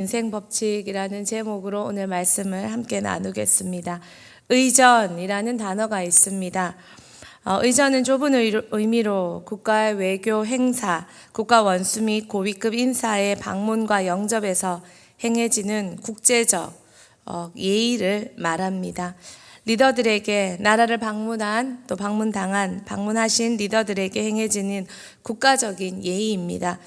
인생 법칙이라는 제목으로 오늘 말씀을 함께 나누겠습니다. 의전이라는 단어가 있습니다. 의전은 좁은 의미로 국가의 외교 행사, 국가 원수 및 고위급 인사의 방문과 영접에서 행해지는 국제적 예의를 말합니다. 리더들에게 나라를 방문한 또 방문하신 리더들에게 행해지는 국가적인 예의입니다.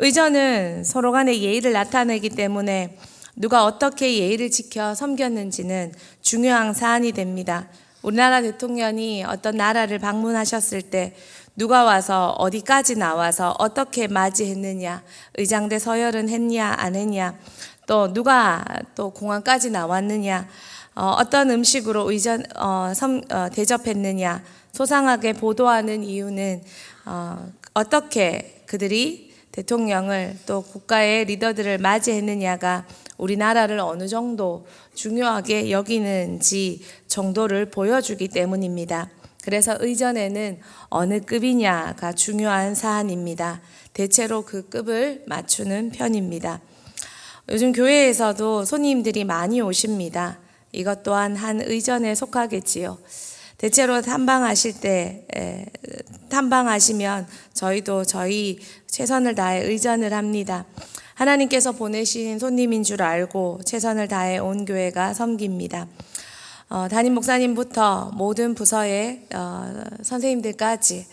의전은 서로 간의 예의를 나타내기 때문에 누가 어떻게 예의를 지켜 섬겼는지는 중요한 사안이 됩니다. 우리나라 대통령이 어떤 나라를 방문하셨을 때 누가 와서 어디까지 나와서 어떻게 맞이했느냐, 의장대 서열은 했냐 안 했냐, 또 누가 또 공항까지 나왔느냐, 어떤 음식으로 대접했느냐, 소상하게 보도하는 이유는 어떻게 그들이 대통령을 또 국가의 리더들을 맞이했느냐가 우리나라를 어느 정도 중요하게 여기는지 정도를 보여주기 때문입니다. 그래서 의전에는 어느 급이냐가 중요한 사안입니다. 대체로 그 급을 맞추는 편입니다. 요즘 교회에서도 손님들이 많이 오십니다. 이것 또한 한 의전에 속하겠지요. 대체로 탐방하시면 저희도 저희 최선을 다해 의전을 합니다. 하나님께서 보내신 손님인 줄 알고 최선을 다해 온 교회가 섬깁니다. 담임 목사님부터 모든 부서의 선생님들까지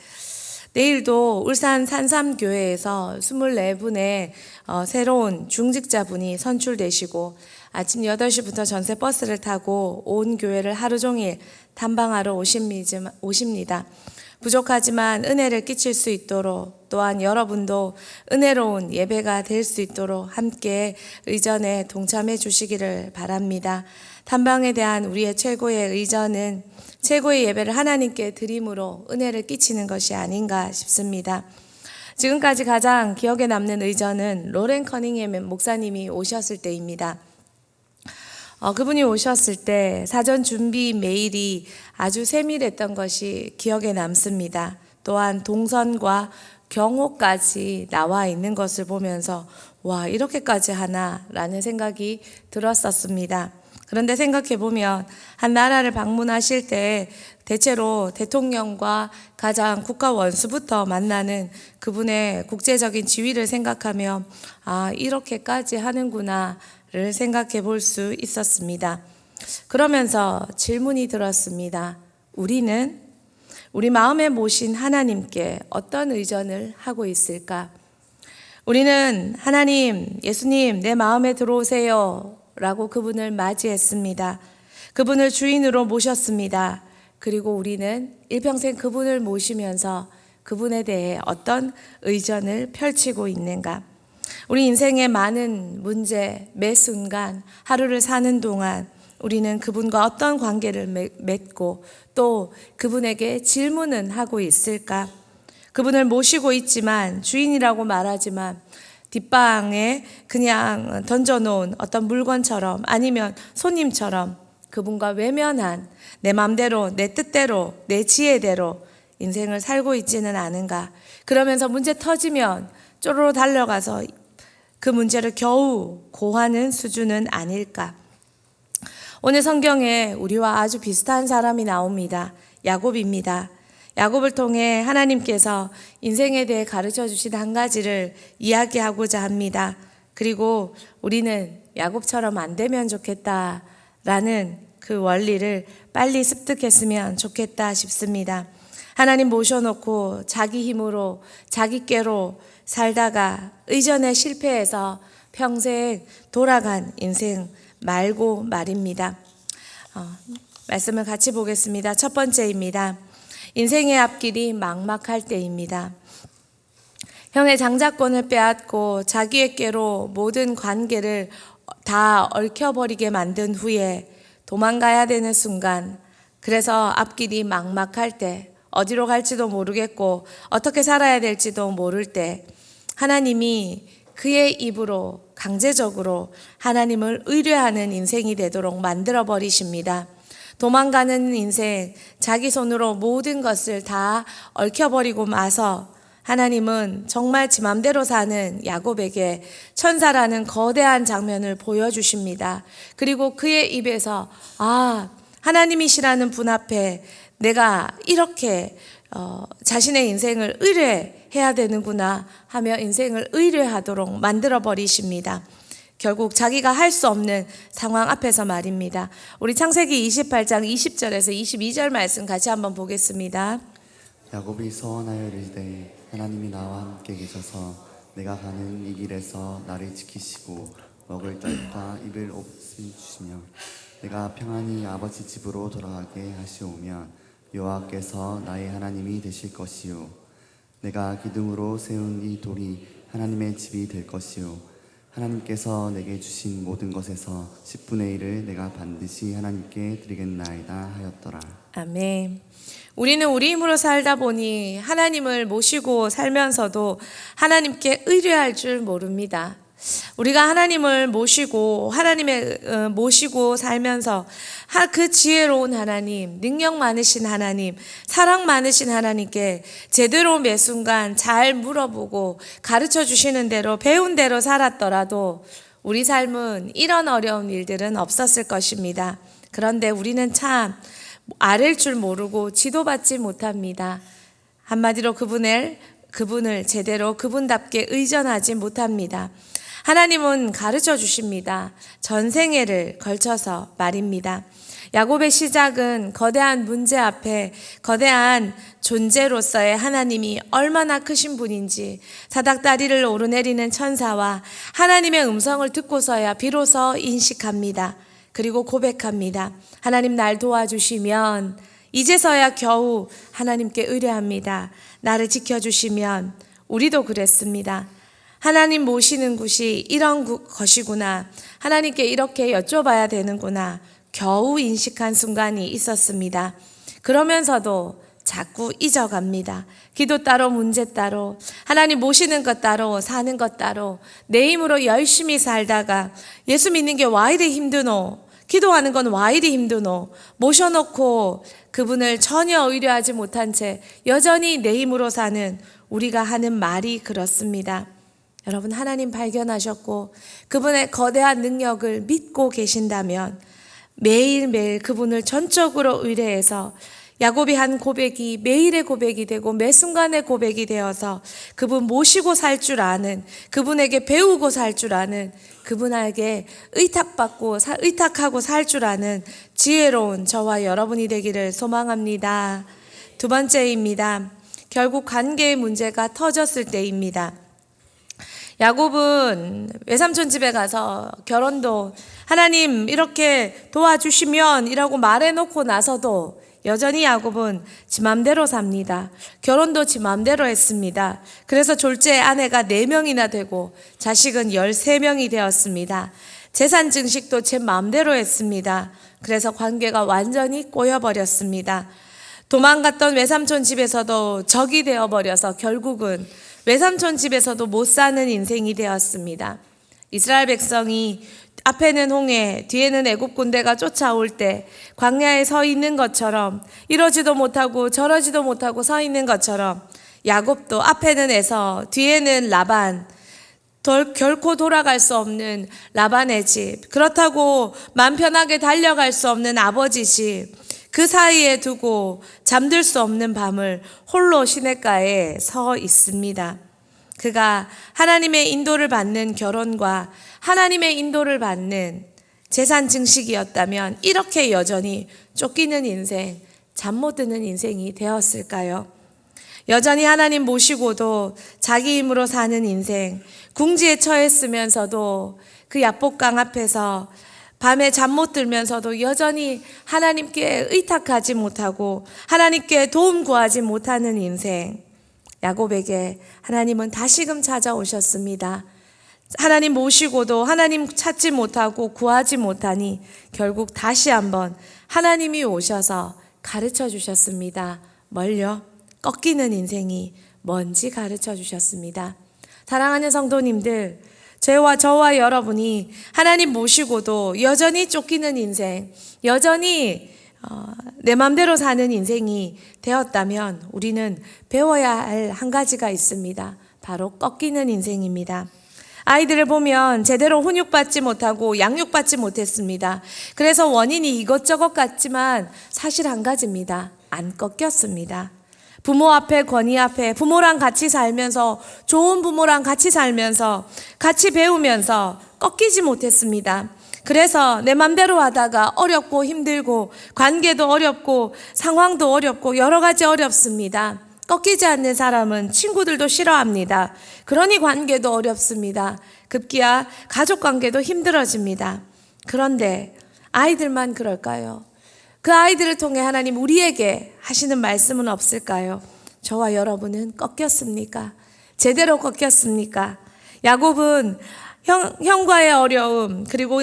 내일도 울산 산삼교회에서 24분의 새로운 중직자분이 선출되시고 아침 8시부터 전세버스를 타고 온 교회를 하루 종일 탐방하러 오십니다. 부족하지만 은혜를 끼칠 수 있도록 또한 여러분도 은혜로운 예배가 될 수 있도록 함께 의전에 동참해 주시기를 바랍니다. 탐방에 대한 우리의 최고의 의전은 최고의 예배를 하나님께 드림으로 은혜를 끼치는 것이 아닌가 싶습니다. 지금까지 가장 기억에 남는 의전은 로렌 커닝햄 목사님이 오셨을 때입니다. 그분이 오셨을 때 사전 준비 메일이 아주 세밀했던 것이 기억에 남습니다. 또한 동선과 경호까지 나와 있는 것을 보면서 와, 이렇게까지 하나라는 생각이 들었었습니다. 그런데 생각해 보면 한 나라를 방문하실 때 대체로 대통령과 가장 국가 원수부터 만나는 그분의 국제적인 지위를 생각하면 이렇게까지 하는구나를 생각해 볼 수 있었습니다. 그러면서 질문이 들었습니다. 우리는 우리 마음에 모신 하나님께 어떤 의전을 하고 있을까? 우리는 하나님, 예수님, 내 마음에 들어오세요 라고 그분을 맞이했습니다. 그분을 주인으로 모셨습니다. 그리고 우리는 일평생 그분을 모시면서 그분에 대해 어떤 의전을 펼치고 있는가? 우리 인생의 많은 문제, 매 순간 하루를 사는 동안 우리는 그분과 어떤 관계를 맺고 또 그분에게 질문은 하고 있을까? 그분을 모시고 있지만 주인이라고 말하지만 뒷방에 그냥 던져놓은 어떤 물건처럼 아니면 손님처럼 그분과 외면한 내 맘대로 내 뜻대로 내 지혜대로 인생을 살고 있지는 않은가. 그러면서 문제 터지면 쪼르르 달려가서 그 문제를 겨우 고하는 수준은 아닐까. 오늘 성경에 우리와 아주 비슷한 사람이 나옵니다. 야곱입니다. 야곱을 통해 하나님께서 인생에 대해 가르쳐 주신 한 가지를 이야기하고자 합니다. 그리고 우리는 야곱처럼 안 되면 좋겠다라는 그 원리를 빨리 습득했으면 좋겠다 싶습니다. 하나님 모셔놓고 자기 힘으로 자기께로 살다가 의전에 실패해서 평생 돌아간 인생 말고 말입니다. 말씀을 같이 보겠습니다. 첫 번째입니다. 인생의 앞길이 막막할 때입니다. 형의 장자권을 빼앗고 자기에게로 모든 관계를 다 얽혀버리게 만든 후에 도망가야 되는 순간, 그래서 앞길이 막막할 때, 어디로 갈지도 모르겠고 어떻게 살아야 될지도 모를 때 하나님이 그의 입으로 강제적으로 하나님을 의뢰하는 인생이 되도록 만들어 버리십니다. 도망가는 인생, 자기 손으로 모든 것을 다 얽혀버리고 마서 하나님은 정말 지 맘대로 사는 야곱에게 천사라는 거대한 장면을 보여주십니다. 그리고 그의 입에서 하나님이시라는 분 앞에 내가 이렇게 자신의 인생을 의뢰해야 되는구나 하며 인생을 의뢰하도록 만들어 버리십니다. 결국 자기가 할 수 없는 상황 앞에서 말입니다. 우리 창세기 28장 20절에서 22절 말씀 같이 한번 보겠습니다. 야곱이 서원하여 이르되 하나님이 나와 함께 계셔서 내가 가는 이 길에서 나를 지키시고 먹을 떡과 입을 옷을 주시며 내가 평안히 아버지 집으로 돌아가게 하시오면 여호와께서 나의 하나님이 되실 것이요 내가 기둥으로 세운 이 돌이 하나님의 집이 될 것이요 하나님께서 내게 주신 모든 것에서 10분의 1을 내가 반드시 하나님께 드리겠나이다 하였더라. 아멘. 우리는 우리 힘으로 살다 보니 하나님을 모시고 살면서도 하나님께 의뢰할 줄 모릅니다. 우리가 하나님을 모시고 모시고 살면서 그 지혜로운 하나님, 능력 많으신 하나님, 사랑 많으신 하나님께 제대로 매 순간 잘 물어보고 가르쳐 주시는 대로 배운 대로 살았더라도 우리 삶은 이런 어려운 일들은 없었을 것입니다. 그런데 우리는 참 아랠 줄 모르고 지도받지 못합니다. 한마디로 그분을 제대로 그분답게 의존하지 못합니다. 하나님은 가르쳐 주십니다. 전생애를 걸쳐서 말입니다. 야곱의 시작은 거대한 문제 앞에 거대한 존재로서의 하나님이 얼마나 크신 분인지 사닥다리를 오르내리는 천사와 하나님의 음성을 듣고서야 비로소 인식합니다. 그리고 고백합니다. 하나님 날 도와주시면 이제서야 겨우 하나님께 의뢰합니다. 나를 지켜주시면 우리도 그랬습니다. 하나님 모시는 곳이 이런 것이구나. 하나님께 이렇게 여쭤봐야 되는구나. 겨우 인식한 순간이 있었습니다. 그러면서도 자꾸 잊어갑니다. 기도 따로 문제 따로 하나님 모시는 것 따로 사는 것 따로 내 힘으로 열심히 살다가 예수 믿는 게 와 이리 힘드노 기도하는 건 와 이리 힘드노 모셔놓고 그분을 전혀 의뢰하지 못한 채 여전히 내 힘으로 사는 우리가 하는 말이 그렇습니다. 여러분 하나님 발견하셨고 그분의 거대한 능력을 믿고 계신다면 매일매일 그분을 전적으로 의뢰해서 야곱이 한 고백이 매일의 고백이 되고 매 순간의 고백이 되어서 그분 모시고 살 줄 아는 그분에게 배우고 살 줄 아는 그분에게 의탁하고 살 줄 아는 지혜로운 저와 여러분이 되기를 소망합니다. 두 번째입니다. 결국 관계의 문제가 터졌을 때입니다. 야곱은 외삼촌 집에 가서 결혼도 하나님 이렇게 도와주시면 이라고 말해놓고 나서도 여전히 야곱은 지 맘대로 삽니다. 결혼도 지 맘대로 했습니다. 그래서 졸제 아내가 4명이나 되고 자식은 13명이 되었습니다. 재산 증식도 제 맘대로 했습니다. 그래서 관계가 완전히 꼬여버렸습니다. 도망갔던 외삼촌 집에서도 적이 되어버려서 결국은 외삼촌 집에서도 못 사는 인생이 되었습니다. 이스라엘 백성이 앞에는 홍해, 뒤에는 애굽 군대가 쫓아올 때 광야에 서 있는 것처럼 이러지도 못하고 저러지도 못하고 서 있는 것처럼 야곱도 앞에는 에서, 뒤에는 라반, 결코 돌아갈 수 없는 라반의 집, 그렇다고 맘 편하게 달려갈 수 없는 아버지 집, 그 사이에 두고 잠들 수 없는 밤을 홀로 시냇가에 서 있습니다. 그가 하나님의 인도를 받는 결혼과 하나님의 인도를 받는 재산 증식이었다면 이렇게 여전히 쫓기는 인생, 잠 못 드는 인생이 되었을까요? 여전히 하나님 모시고도 자기 힘으로 사는 인생, 궁지에 처했으면서도 그 야복강 앞에서 밤에 잠 못 들면서도 여전히 하나님께 의탁하지 못하고 하나님께 도움 구하지 못하는 인생. 야곱에게 하나님은 다시금 찾아오셨습니다. 하나님 모시고도 하나님 찾지 못하고 구하지 못하니 결국 다시 한번 하나님이 오셔서 가르쳐 주셨습니다. 뭘요? 꺾이는 인생이 뭔지 가르쳐 주셨습니다. 사랑하는 성도님들, 저와 여러분이 하나님 모시고도 여전히 쫓기는 인생, 여전히 내 맘대로 사는 인생이 되었다면 우리는 배워야 할 한 가지가 있습니다. 바로 꺾이는 인생입니다. 아이들을 보면 제대로 훈육받지 못하고 양육받지 못했습니다. 그래서 원인이 이것저것 같지만 사실 한 가지입니다. 안 꺾였습니다. 부모 앞에 권위 앞에 부모랑 같이 살면서 좋은 부모랑 같이 살면서 같이 배우면서 꺾이지 못했습니다. 그래서 내 맘대로 하다가 어렵고 힘들고 관계도 어렵고 상황도 어렵고 여러 가지 어렵습니다. 꺾이지 않는 사람은 친구들도 싫어합니다. 그러니 관계도 어렵습니다. 급기야 가족 관계도 힘들어집니다. 그런데 아이들만 그럴까요? 그 아이들을 통해 하나님 우리에게 하시는 말씀은 없을까요? 저와 여러분은 꺾였습니까? 제대로 꺾였습니까? 야곱은 형과의 어려움, 그리고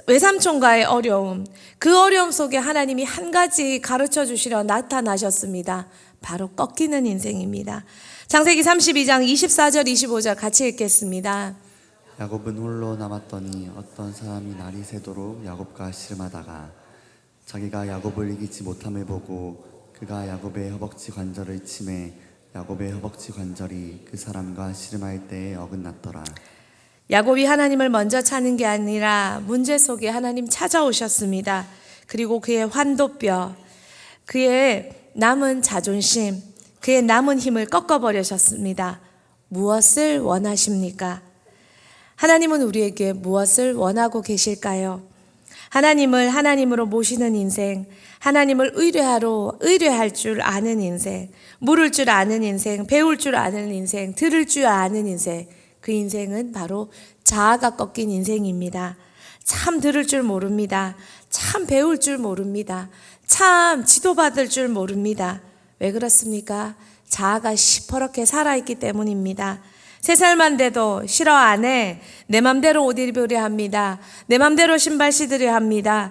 외삼촌과의 어려움, 그 어려움 속에 하나님이 한 가지 가르쳐 주시려 나타나셨습니다. 바로 꺾이는 인생입니다. 창세기 32장 24절 25절 같이 읽겠습니다. 야곱은 홀로 남았더니 어떤 사람이 날이 새도록 야곱과 씨름하다가 자기가 야곱을 이기지 못함을 보고 그가 야곱의 허벅지 관절을 치매 야곱의 허벅지 관절이 그 사람과 씨름할 때에 어긋났더라. 야곱이 하나님을 먼저 찾는 게 아니라 문제 속에 하나님 찾아오셨습니다. 그리고 그의 환도뼈, 그의 남은 자존심, 그의 남은 힘을 꺾어버리셨습니다. 무엇을 원하십니까? 하나님은 우리에게 무엇을 원하고 계실까요? 하나님을 하나님으로 모시는 인생, 하나님을 의뢰할 줄 아는 인생, 물을 줄 아는 인생, 배울 줄 아는 인생, 들을 줄 아는 인생, 그 인생은 바로 자아가 꺾인 인생입니다. 참 들을 줄 모릅니다. 참 배울 줄 모릅니다. 참 지도받을 줄 모릅니다. 왜 그렇습니까? 자아가 시퍼렇게 살아있기 때문입니다. 3살만 돼도 싫어 안 해. 내 맘대로 옷 입으려 합니다. 내 맘대로 신발 신으려 합니다.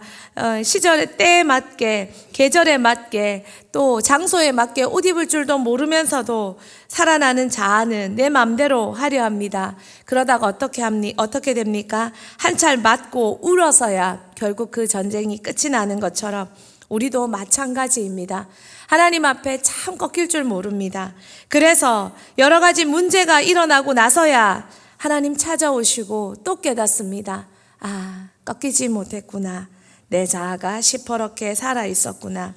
시절에 때에 맞게 계절에 맞게 또 장소에 맞게 옷 입을 줄도 모르면서도 살아나는 자아는 내 맘대로 하려 합니다. 그러다가 어떻게 됩니까? 한 찰 맞고 울어서야 결국 그 전쟁이 끝이 나는 것처럼 우리도 마찬가지입니다. 하나님 앞에 참 꺾일 줄 모릅니다. 그래서 여러 가지 문제가 일어나고 나서야 하나님 찾아오시고 또 깨닫습니다. 아, 꺾이지 못했구나. 내 자아가 시퍼렇게 살아 있었구나.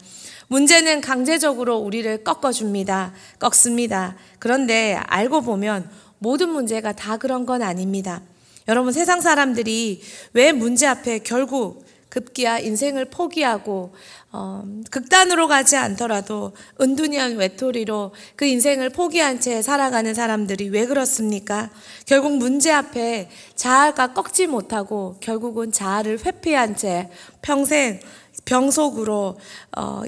문제는 강제적으로 우리를 꺾어줍니다. 꺾습니다. 그런데 알고 보면 모든 문제가 다 그런 건 아닙니다. 여러분, 세상 사람들이 왜 문제 앞에 결국 급기야 인생을 포기하고 극단으로 가지 않더라도 은둔형 외톨이로 그 인생을 포기한 채 살아가는 사람들이 왜 그렇습니까? 결국 문제 앞에 자아가 꺾지 못하고 결국은 자아를 회피한 채 평생 병 속으로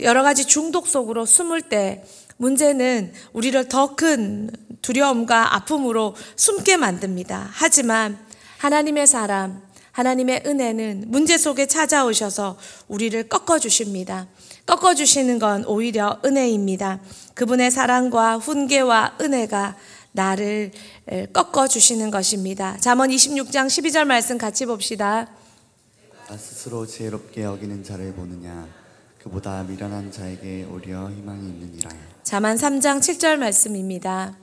여러 가지 중독 속으로 숨을 때 문제는 우리를 더 큰 두려움과 아픔으로 숨게 만듭니다. 하지만 하나님의 사람, 하나님의 은혜는 문제 속에 찾아오셔서 우리를 꺾어주십니다. 꺾어주시는 건 오히려 은혜입니다. 그분의 사랑과 훈계와 은혜가 나를 꺾어주시는 것입니다. 잠언 26장 12절 말씀 같이 봅시다. 나 스스로 지혜롭게 여기는 자를 보느냐 그보다 미련한 자에게 오히려 희망이 있느니라. 잠언 3장 7절 말씀입니다.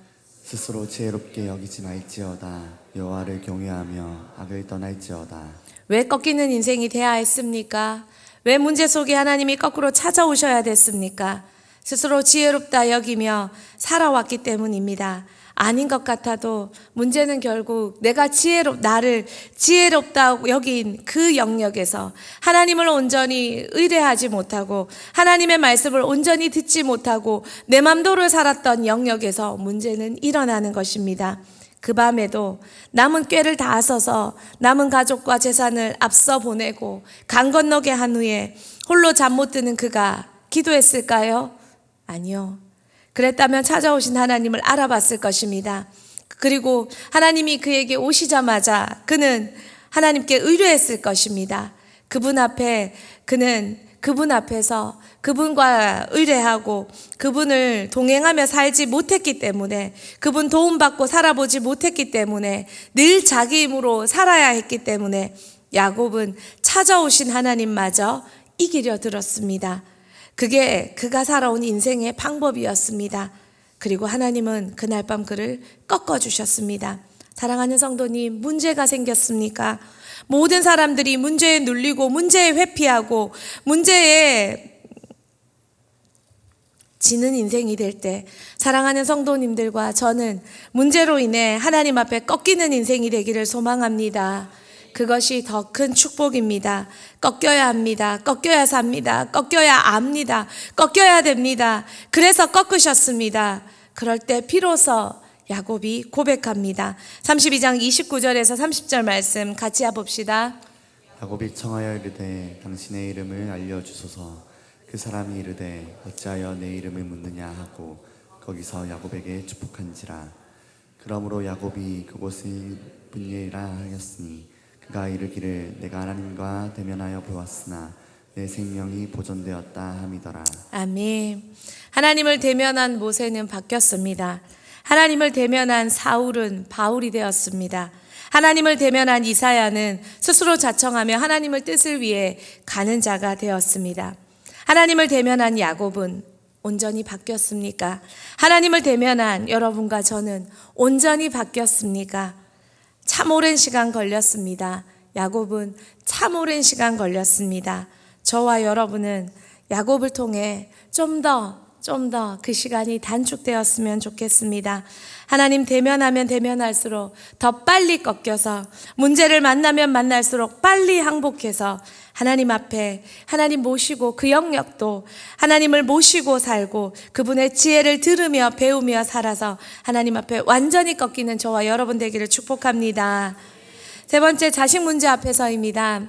스스로 지혜롭게 여기지 말지어다 여호와를 경외하며 악을 떠날지어다. 왜 꺾이는 인생이 되어야 했습니까? 왜 문제 속에 하나님이 거꾸로 찾아오셔야 됐습니까? 스스로 지혜롭다 여기며 살아왔기 때문입니다. 아닌 것 같아도 문제는 결국 내가 나를 지혜롭다고 여긴 그 영역에서 하나님을 온전히 의뢰하지 못하고 하나님의 말씀을 온전히 듣지 못하고 내 맘대로 살았던 영역에서 문제는 일어나는 것입니다. 그 밤에도 남은 꾀를 다 써서 남은 가족과 재산을 앞서 보내고 강 건너게 한 후에 홀로 잠 못 드는 그가 기도했을까요? 아니요. 그랬다면 찾아오신 하나님을 알아봤을 것입니다. 그리고 하나님이 그에게 오시자마자 그는 하나님께 의뢰했을 것입니다. 그분 앞에서 그분과 의뢰하고 그분을 동행하며 살지 못했기 때문에 그분 도움받고 살아보지 못했기 때문에 늘 자기 힘으로 살아야 했기 때문에 야곱은 찾아오신 하나님마저 이기려 들었습니다. 그게 그가 살아온 인생의 방법이었습니다. 그리고 하나님은 그날 밤 그를 꺾어주셨습니다. 사랑하는 성도님, 문제가 생겼습니까? 모든 사람들이 문제에 눌리고 문제에 회피하고 문제에 지는 인생이 될 때 사랑하는 성도님들과 저는 문제로 인해 하나님 앞에 꺾이는 인생이 되기를 소망합니다. 그것이 더 큰 축복입니다. 꺾여야 합니다. 꺾여야 삽니다. 꺾여야 압니다. 꺾여야 됩니다. 그래서 꺾으셨습니다. 그럴 때 비로소 야곱이 고백합니다. 32장 29절에서 30절 말씀 같이 봅시다. 야곱이 청하여 이르되 당신의 이름을 알려주소서. 그 사람이 이르되 어찌하여 내 이름을 묻느냐 하고 거기서 야곱에게 축복한지라. 그러므로 야곱이 그곳을 분예라 하였으니 그가 이르기를 내가 하나님과 대면하여 보았으나 내 생명이 보존되었다 함이더라. 아멘. 하나님을 대면한 모세는 바뀌었습니다. 하나님을 대면한 사울은 바울이 되었습니다. 하나님을 대면한 이사야는 스스로 자청하며 하나님의 뜻을 위해 가는 자가 되었습니다. 하나님을 대면한 야곱은 온전히 바뀌었습니까? 하나님을 대면한 여러분과 저는 온전히 바뀌었습니까? 참 오랜 시간 걸렸습니다. 야곱은 참 오랜 시간 걸렸습니다. 저와 여러분은 야곱을 통해 좀 더 그 시간이 단축되었으면 좋겠습니다. 하나님 대면하면 대면할수록 더 빨리 꺾여서 문제를 만나면 만날수록 빨리 항복해서 하나님 앞에 하나님 모시고 그 영역도 하나님을 모시고 살고 그분의 지혜를 들으며 배우며 살아서 하나님 앞에 완전히 꺾이는 저와 여러분 되기를 축복합니다. 세 번째, 자식 문제 앞에서입니다.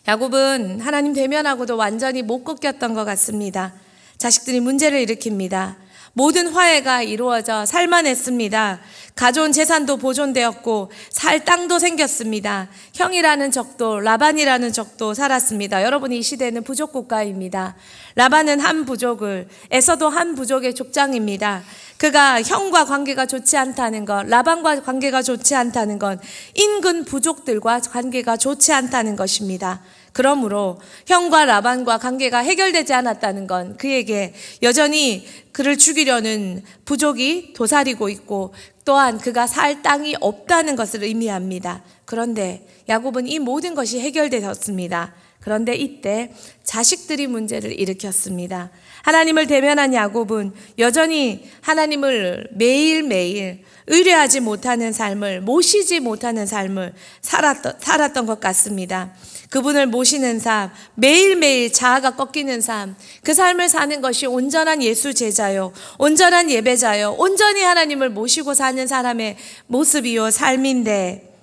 야곱은 하나님 대면하고도 완전히 못 꺾였던 것 같습니다. 자식들이 문제를 일으킵니다. 모든 화해가 이루어져 살만했습니다. 가져온 재산도 보존되었고 살 땅도 생겼습니다. 형이라는 적도 라반이라는 적도 살았습니다. 여러분, 이 시대는 부족 국가입니다. 라반은 한 부족을, 에서도 한 부족의 족장입니다. 그가 형과 관계가 좋지 않다는 것, 라반과 관계가 좋지 않다는 것, 인근 부족들과 관계가 좋지 않다는 것입니다. 그러므로 형과 라반과 관계가 해결되지 않았다는 건 그에게 여전히 그를 죽이려는 부족이 도사리고 있고 또한 그가 살 땅이 없다는 것을 의미합니다. 그런데 야곱은 이 모든 것이 해결되었습니다. 그런데 이때 자식들이 문제를 일으켰습니다. 하나님을 대면한 야곱은 여전히 하나님을 매일매일 의뢰하지 못하는 삶을, 모시지 못하는 삶을 살았던 것 같습니다. 그분을 모시는 삶, 매일매일 자아가 꺾이는 삶, 그 삶을 사는 것이 온전한 예수 제자요, 온전한 예배자요, 온전히 하나님을 모시고 사는 사람의 모습이요, 삶인데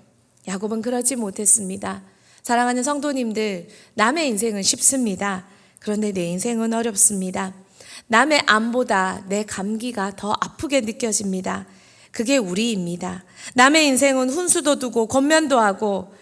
야곱은 그러지 못했습니다. 사랑하는 성도님들, 남의 인생은 쉽습니다. 그런데 내 인생은 어렵습니다. 남의 암보다 내 감기가 더 아프게 느껴집니다. 그게 우리입니다. 남의 인생은 훈수도 두고 권면도 하고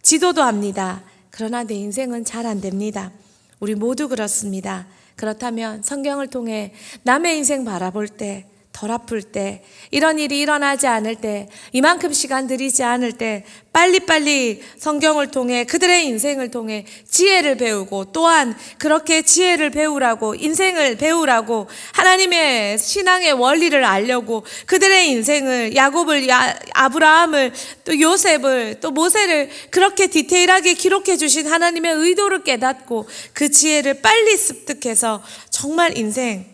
지도도 합니다. 그러나 내 인생은 잘 안 됩니다. 우리 모두 그렇습니다. 그렇다면 성경을 통해 남의 인생 바라볼 때, 덜 아플 때, 이런 일이 일어나지 않을 때, 이만큼 시간 들이지 않을 때 빨리빨리 성경을 통해 그들의 인생을 통해 지혜를 배우고 또한 그렇게 지혜를 배우라고, 인생을 배우라고, 하나님의 신앙의 원리를 알려고 그들의 인생을, 야곱을, 아브라함을, 또 요셉을, 또 모세를 그렇게 디테일하게 기록해 주신 하나님의 의도를 깨닫고 그 지혜를 빨리 습득해서 정말 인생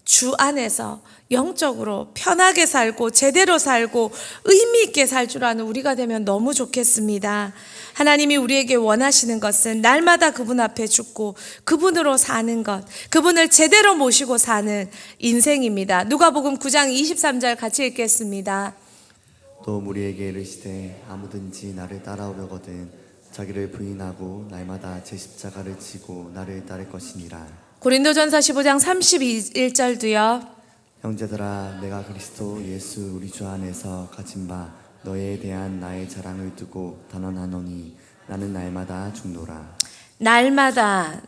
주 안에서 영적으로 편하게 살고 제대로 살고 의미 있게 살 줄 아는 우리가 되면 너무 좋겠습니다. 하나님이 우리에게 원하시는 것은 날마다 그분 앞에 죽고 그분으로 사는 것, 그분을 제대로 모시고 사는 인생입니다. 누가복음 9장 23절 같이 읽겠습니다. 또 무리에게 이르시되 아무든지 나를 따라오려거든 자기를 부인하고 날마다 제 십자가를 지고 나를 따를 것이니라. 고린도전서 15장 31절도요. 형제들아, 내가 그리스도 예수 우리 주 안에서 가진 바 너에 대한 나의 자랑을 두고 단언하노니 나는 날마다 죽노라. 날마다.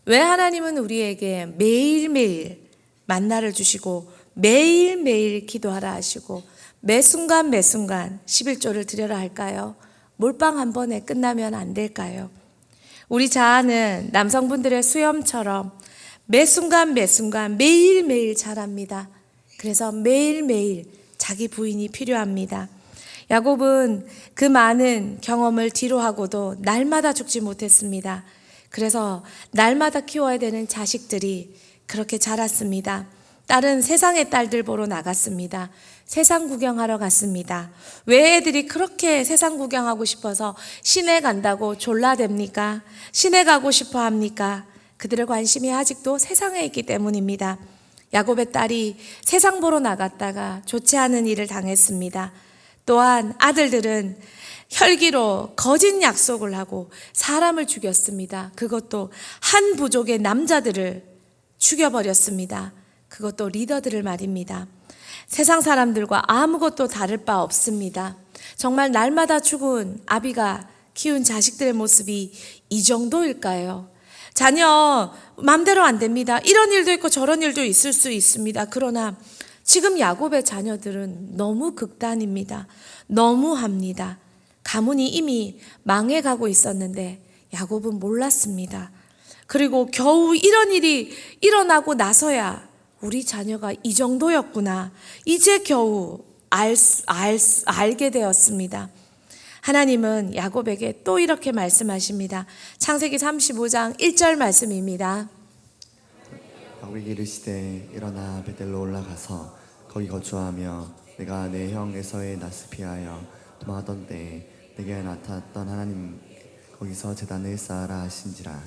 왜 하나님은 우리에게 매일매일 만나를 주시고 매일매일 기도하라 하시고 매 순간 11조를 드려라 할까요? 몰빵 한 번에 끝나면 안 될까요? 우리 자아는 남성분들의 수염처럼 매 순간 매일매일 자랍니다. 그래서 매일매일 자기 부인이 필요합니다. 야곱은 그 많은 경험을 뒤로하고도 날마다 죽지 못했습니다. 그래서 날마다 키워야 되는 자식들이 그렇게 자랐습니다. 딸은 세상의 딸들 보러 나갔습니다. 세상 구경하러 갔습니다. 왜 애들이 그렇게 세상 구경하고 싶어서 시내 간다고 졸라댑니까? 시내 가고 싶어 합니까? 그들의 관심이 아직도 세상에 있기 때문입니다. 야곱의 딸이 세상 보러 나갔다가 좋지 않은 일을 당했습니다. 또한 아들들은 혈기로 거짓 약속을 하고 사람을 죽였습니다. 그것도 한 부족의 남자들을 죽여버렸습니다. 그것도 리더들을 말입니다. 세상 사람들과 아무것도 다를 바 없습니다. 정말 날마다 죽은 아비가 키운 자식들의 모습이 이 정도일까요? 자녀 맘대로 안 됩니다. 이런 일도 있고 저런 일도 있을 수 있습니다. 그러나 지금 야곱의 자녀들은 너무 극단입니다. 너무합니다. 가문이 이미 망해가고 있었는데 야곱은 몰랐습니다. 그리고 겨우 이런 일이 일어나고 나서야 우리 자녀가 이 정도였구나. 이제 겨우 알게 되었습니다. 하나님은 야곱에게 또 이렇게 말씀하십니다. 창세기 35장 1절 말씀입니다. 야곱에게 이르시되 일어나 베델로 올라가서 거기 거주하며 내가 내 형 에서의 낯을 피하여 도망하던 때에 내게 나타났던 하나님 거기서 제단을 쌓아라 하신지라.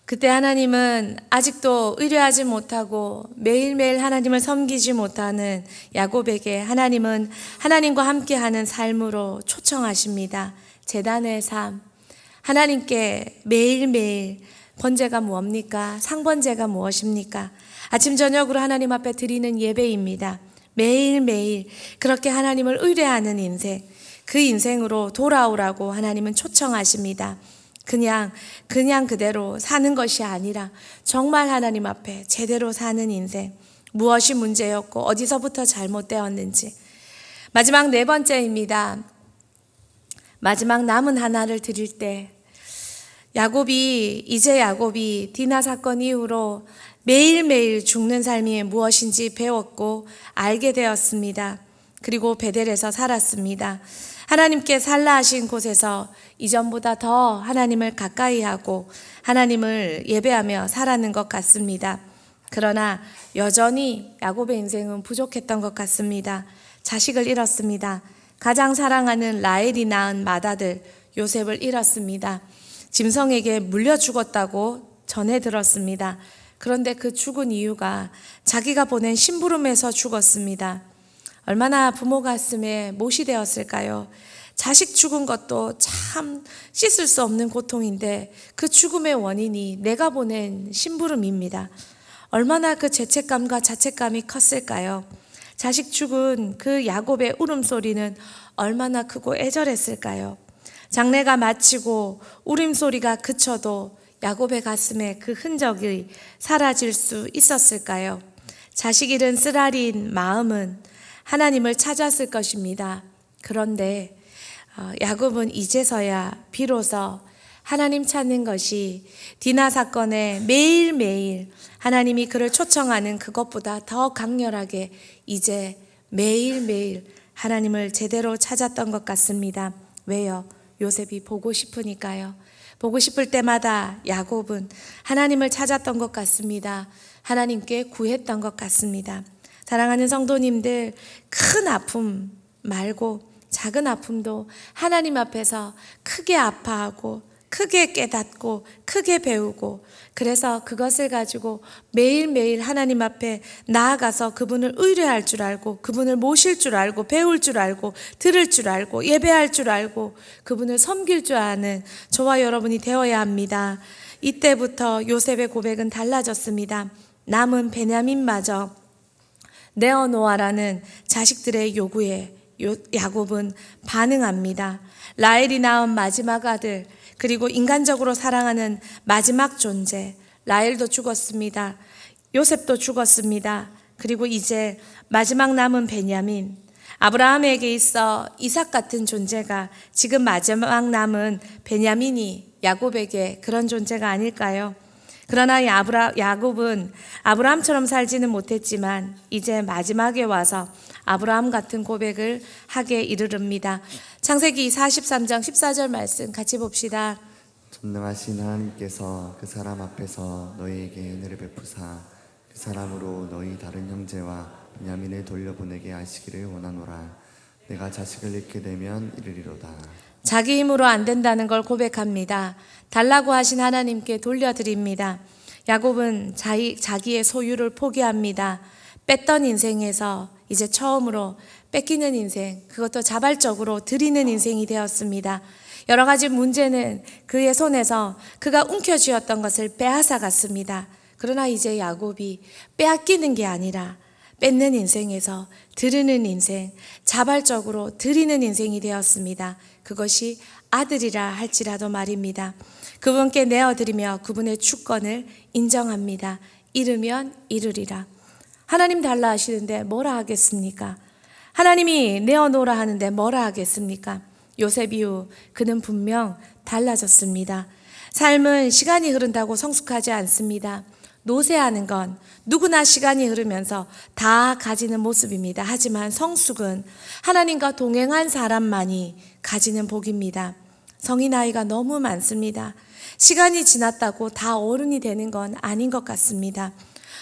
그때 하나님은 아직도 의뢰하지 못하고 매일매일 하나님을 섬기지 못하는 야곱에게 하나님은 하나님과 함께하는 삶으로 초청하십니다. 제단의 삶, 하나님께 매일매일 번제가 무엇입니까? 상번제가 무엇입니까? 아침 저녁으로 하나님 앞에 드리는 예배입니다. 매일매일 그렇게 하나님을 의뢰하는 인생, 그 인생으로 돌아오라고 하나님은 초청하십니다. 그냥 그대로 사는 것이 아니라 정말 하나님 앞에 제대로 사는 인생, 무엇이 문제였고 어디서부터 잘못되었는지. 마지막 네 번째입니다. 마지막 남은 하나를 드릴 때 야곱이 디나 사건 이후로 매일매일 죽는 삶이 무엇인지 배웠고 알게 되었습니다. 그리고 베델에서 살았습니다. 하나님께 살라 하신 곳에서 이전보다 더 하나님을 가까이 하고 하나님을 예배하며 살았는 것 같습니다. 그러나 여전히 야곱의 인생은 부족했던 것 같습니다. 자식을 잃었습니다. 가장 사랑하는 라헬이 낳은 맏아들 요셉을 잃었습니다. 짐승에게 물려 죽었다고 전해 들었습니다. 그런데 그 죽은 이유가 자기가 보낸 심부름에서 죽었습니다. 얼마나 부모 가슴에 못이 되었을까요? 자식 죽은 것도 참 씻을 수 없는 고통인데 그 죽음의 원인이 내가 보낸 심부름입니다. 얼마나 그 죄책감과 자책감이 컸을까요? 자식 죽은 그 야곱의 울음소리는 얼마나 크고 애절했을까요? 장례가 마치고 울음소리가 그쳐도 야곱의 가슴에 그 흔적이 사라질 수 있었을까요? 자식 잃은 쓰라린 마음은 하나님을 찾았을 것입니다. 그런데 야곱은 이제서야 비로소 하나님 찾는 것이 디나 사건에 매일매일 하나님이 그를 초청하는 그것보다 더 강렬하게 이제 매일매일 하나님을 제대로 찾았던 것 같습니다. 왜요? 요셉이 보고 싶으니까요. 보고 싶을 때마다 야곱은 하나님을 찾았던 것 같습니다. 하나님께 구했던 것 같습니다. 사랑하는 성도님들, 큰 아픔 말고 작은 아픔도 하나님 앞에서 크게 아파하고 크게 깨닫고 크게 배우고 그래서 그것을 가지고 매일매일 하나님 앞에 나아가서 그분을 의뢰할 줄 알고 그분을 모실 줄 알고 배울 줄 알고 들을 줄 알고 예배할 줄 알고 그분을 섬길 줄 아는 저와 여러분이 되어야 합니다. 이때부터 요셉의 고백은 달라졌습니다. 남은 베냐민마저 내어놓아라는 자식들의 요구에 야곱은 반응합니다. 라헬이 낳은 마지막 아들 그리고 인간적으로 사랑하는 마지막 존재 라헬도 죽었습니다. 요셉도 죽었습니다. 그리고 이제 마지막 남은 베냐민 아브라함에게 있어 이삭 같은 존재가 지금 마지막 남은 베냐민이 야곱에게 그런 존재가 아닐까요? 그러나 야곱은 아브라함처럼 살지는 못했지만 이제 마지막에 와서 아브라함 같은 고백을 하게 이르릅니다. 창세기 43장 14절 말씀 같이 봅시다. 전능하신 하나님께서 그 사람 앞에서 너희에게 은혜를 베푸사 그 사람으로 너희 다른 형제와 베냐민을 돌려보내게 하시기를 원하노라. 내가 자식을 잃게 되면 이르리로다. 자기 힘으로 안 된다는 걸 고백합니다. 달라고 하신 하나님께 돌려드립니다. 야곱은 자기의 소유를 포기합니다. 뺐던 인생에서 이제 처음으로 뺏기는 인생, 그것도 자발적으로 드리는 인생이 되었습니다. 여러 가지 문제는 그의 손에서 그가 움켜쥐었던 것을 빼앗아 갔습니다. 그러나 이제 야곱이 빼앗기는 게 아니라 뺏는 인생에서 드리는 인생, 자발적으로 드리는 인생이 되었습니다. 그것이 아들이라 할지라도 말입니다. 그분께 내어드리며 그분의 주권을 인정합니다. 이르면 이르리라. 하나님 달라 하시는데 뭐라 하겠습니까? 하나님이 내어놓으라 하는데 뭐라 하겠습니까? 요셉 이후 그는 분명 달라졌습니다. 삶은 시간이 흐른다고 성숙하지 않습니다. 노쇠하는 건 누구나 시간이 흐르면서 다 가지는 모습입니다. 하지만 성숙은 하나님과 동행한 사람만이 가지는 복입니다. 성인 나이가 너무 많습니다. 시간이 지났다고 다 어른이 되는 건 아닌 것 같습니다.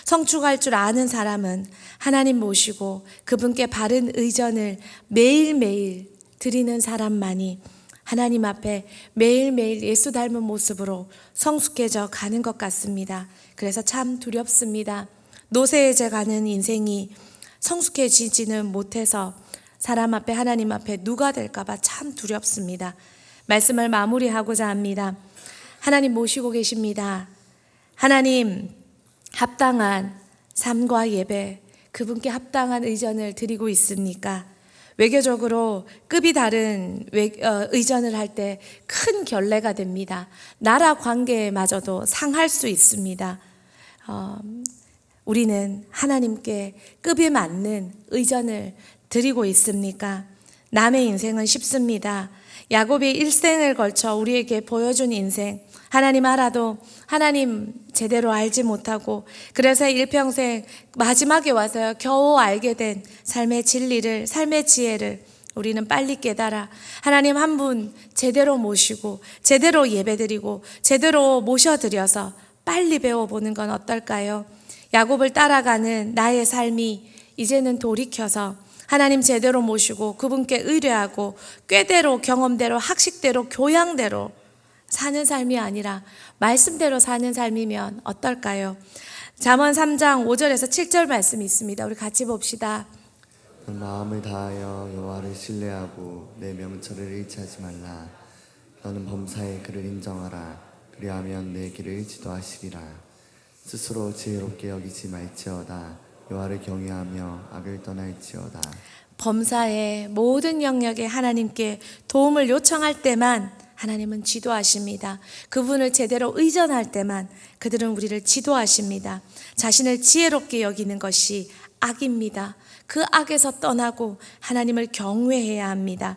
성숙할 줄 아는 사람은 하나님 모시고 그분께 바른 의전을 매일매일 드리는 사람만이 하나님 앞에 매일매일 예수 닮은 모습으로 성숙해져 가는 것 같습니다. 그래서 참 두렵습니다. 노쇠해져 가는 인생이 성숙해지지는 못해서 사람 앞에 하나님 앞에 누가 될까 봐 참 두렵습니다. 말씀을 마무리하고자 합니다. 하나님 모시고 계십니다. 하나님 합당한 삶과 예배, 그분께 합당한 의전을 드리고 있습니까? 외교적으로 급이 다른 의전을 할 때 큰 결례가 됩니다. 나라 관계마저도 상할 수 있습니다. 우리는 하나님께 급이 맞는 의전을 드리고 있습니까? 남의 인생은 쉽습니다. 야곱이 일생을 걸쳐 우리에게 보여준 인생, 하나님 알아도 하나님 제대로 알지 못하고 그래서 일평생 마지막에 와서 겨우 알게 된 삶의 진리를, 삶의 지혜를 우리는 빨리 깨달아 하나님 한 분 제대로 모시고 제대로 예배드리고 제대로 모셔드려서 빨리 배워보는 건 어떨까요? 야곱을 따라가는 나의 삶이 이제는 돌이켜서 하나님 제대로 모시고 그분께 의뢰하고 꾀대로 경험대로 학식대로 교양대로 사는 삶이 아니라 말씀대로 사는 삶이면 어떨까요? 잠언 3장 5절에서 7절 말씀이 있습니다. 우리 같이 봅시다. 마음을 다하여 여호와를 신뢰하고 내 명철을 잃지 말라. 너는 범사에 그를 인정하라. 그리하면 내 길을 지도하시리라. 스스로 지혜롭게 여기지 말지어다. 여호와를 경외하며 악을 떠날지어다. 범사의 모든 영역에 하나님께 도움을 요청할 때만 하나님은 지도하십니다. 그분을 제대로 의존할 때만 그들은 우리를 지도하십니다. 자신을 지혜롭게 여기는 것이 악입니다. 그 악에서 떠나고 하나님을 경외해야 합니다.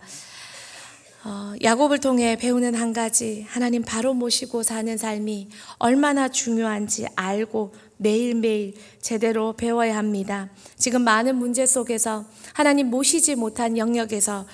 야곱을 통해 배우는 한 가지, 하나님 바로 모시고 사는 삶이 얼마나 중요한지 알고 매일매일 제대로 배워야 합니다. 지금 많은 문제 속에서 하나님 모시지 못한 영역에서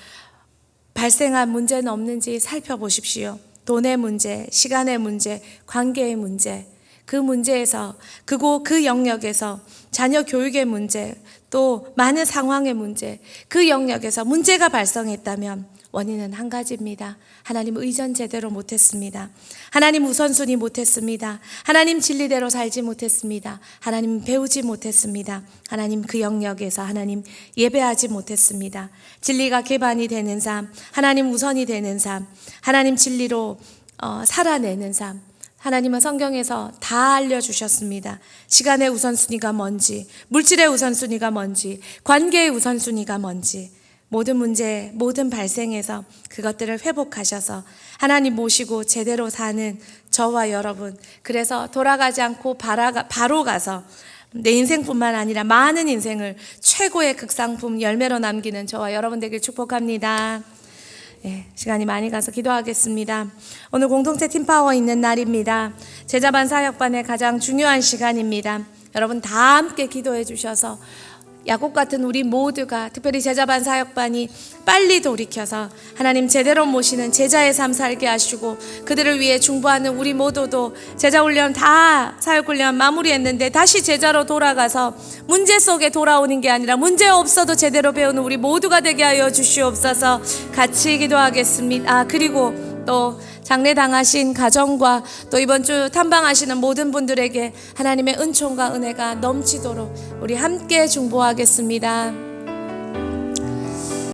발생한 문제는 없는지 살펴보십시오. 돈의 문제, 시간의 문제, 관계의 문제, 그 문제에서 그 영역에서 자녀 교육의 문제, 또 많은 상황의 문제, 그 영역에서 문제가 발생했다면 원인은 한 가지입니다. 하나님 의전 제대로 못했습니다. 하나님 우선순위 못했습니다. 하나님 진리대로 살지 못했습니다. 하나님 배우지 못했습니다. 하나님 그 영역에서 하나님 예배하지 못했습니다. 진리가 개반이 되는 삶, 하나님 우선이 되는 삶, 하나님 진리로 살아내는 삶, 하나님은 성경에서 다 알려주셨습니다. 시간의 우선순위가 뭔지, 물질의 우선순위가 뭔지, 관계의 우선순위가 뭔지, 모든 문제, 모든 발생에서 그것들을 회복하셔서 하나님 모시고 제대로 사는 저와 여러분, 그래서 돌아가지 않고 바로 가서 내 인생뿐만 아니라 많은 인생을 최고의 극상품 열매로 남기는 저와 여러분 되길 축복합니다. 예, 시간이 많이 가서 기도하겠습니다. 오늘 공동체 팀파워 있는 날입니다. 제자반 사역반의 가장 중요한 시간입니다. 여러분 다 함께 기도해 주셔서 야곱 같은 우리 모두가, 특별히 제자반 사역반이 빨리 돌이켜서 하나님 제대로 모시는 제자의 삶 살게 하시고, 그들을 위해 중보하는 우리 모두도 제자 훈련 다 사역 훈련 마무리했는데 다시 제자로 돌아가서 문제 속에 돌아오는 게 아니라 문제 없어도 제대로 배우는 우리 모두가 되게 하여 주시옵소서. 같이 기도하겠습니다. 그리고 또 장례 당하신 가정과 또 이번 주 탐방하시는 모든 분들에게 하나님의 은총과 은혜가 넘치도록 우리 함께 중보하겠습니다.